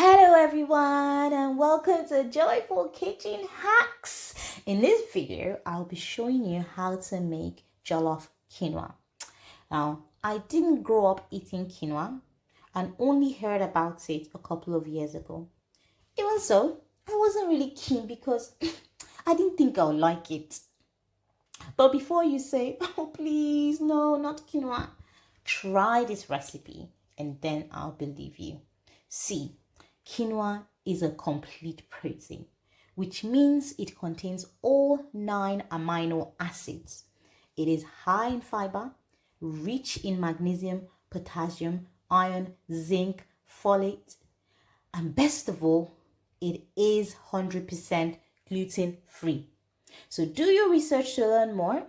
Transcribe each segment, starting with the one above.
Hello everyone and welcome to Joyful Kitchen Hacks. In this video, I'll be showing you how to make jollof quinoa. Now, I didn't grow up eating quinoa and only heard about it a couple of years ago. Even so, I wasn't really keen because I didn't think I would like it. But before you say, oh please, no, not quinoa, try this recipe and then I'll believe you. See, quinoa is a complete protein, which means it contains all 9 amino acids. It is high in fiber, rich in magnesium, potassium, iron, zinc, folate, and best of all, it is 100% gluten-free. So do your research to learn more.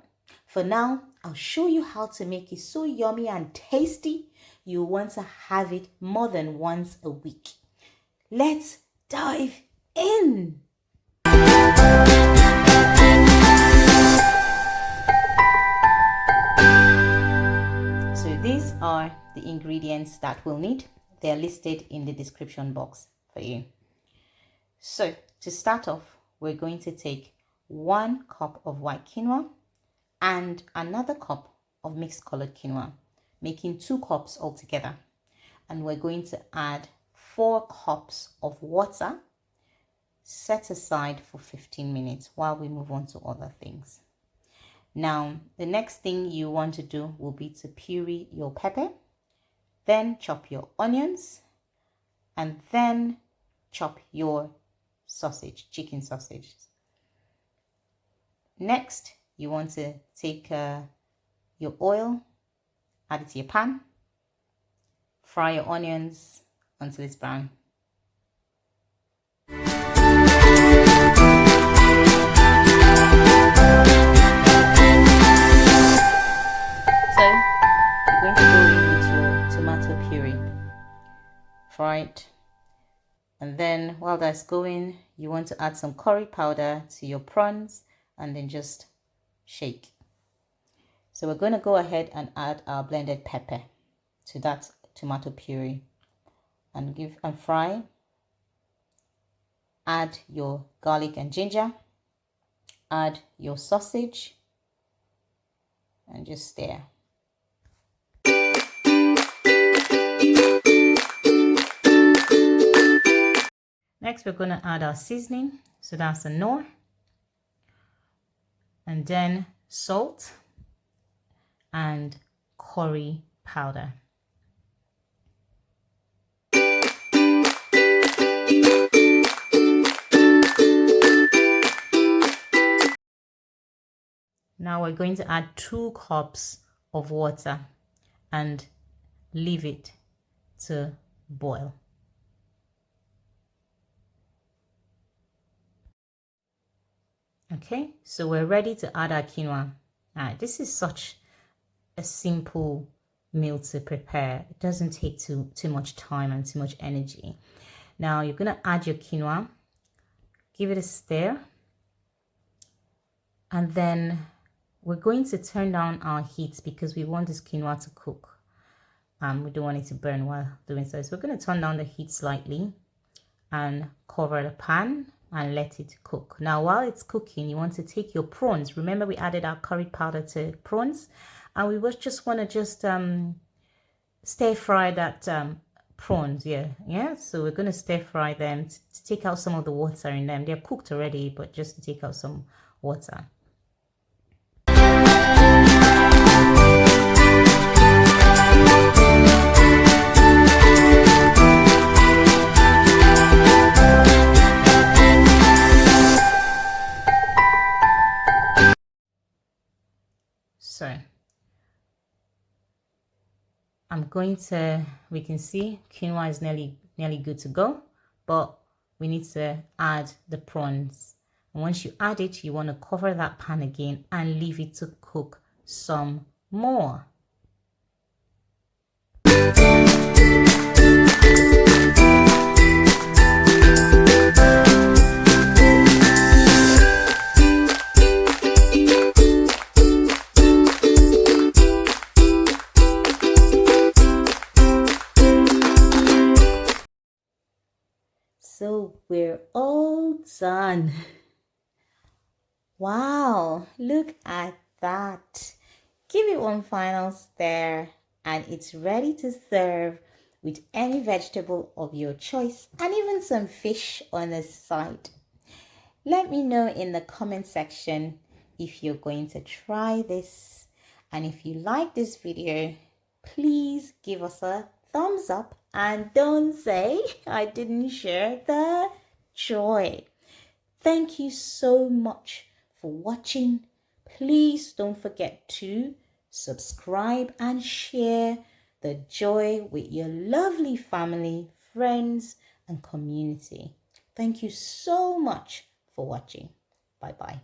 For now, I'll show you how to make it so yummy and tasty you want to have it more than once a week. Let's dive in. So these are the ingredients that we'll need. They're listed in the description box for you. So to start off, we're going to take 1 cup of white quinoa and another cup of mixed colored quinoa, making 2 cups altogether. And we're going to add 4 cups of water, set aside for 15 minutes while we move on to other things. Now, the next thing you want to do will be to puree your pepper, then chop your onions, and then chop your sausage, chicken sausage. Next, you want to take your oil, add it to your pan, fry your onions until it's brown. So you're going to go in with your tomato puree. Fry it. And then while that's going, you want to add some curry powder to your prawns and then just shake. So we're going to go ahead and add our blended pepper to that tomato puree and fry. Add your garlic and ginger, add your sausage and just stir. Next, we're going to add our seasoning. So that's the Knorr, and then salt and curry powder. Now we're going to add 2 cups of water and leave it to boil. Okay, so we're ready to add our quinoa. This is such a simple meal to prepare. It doesn't take too much time and too much energy. Now you're going to add your quinoa, give it a stir, and then we're going to turn down our heat because we want this quinoa to cook. We don't want it to burn while doing so. So we're going to turn down the heat slightly and cover the pan and let it cook. Now while it's cooking, you want to take your prawns. Remember we added our curry powder to prawns, and we just want to stir fry that prawns. Yeah. So we're going to stir fry them to take out some of the water in them. They're cooked already, but just to take out some water. So we can see quinoa is nearly good to go, but we need to add the prawns. And once you add it, you want to cover that pan again and leave it to cook some more. So we're all done. Wow, look at that. Give it one final stir and it's ready to serve with any vegetable of your choice and even some fish on the side. Let me know in the comment section if you're going to try this, and if you like this video, please give us a thumbs up and don't say I didn't share the joy. Thank you so much for watching. Please don't forget to subscribe and share the joy with your lovely family, friends, and community. Thank you so much for watching. Bye bye.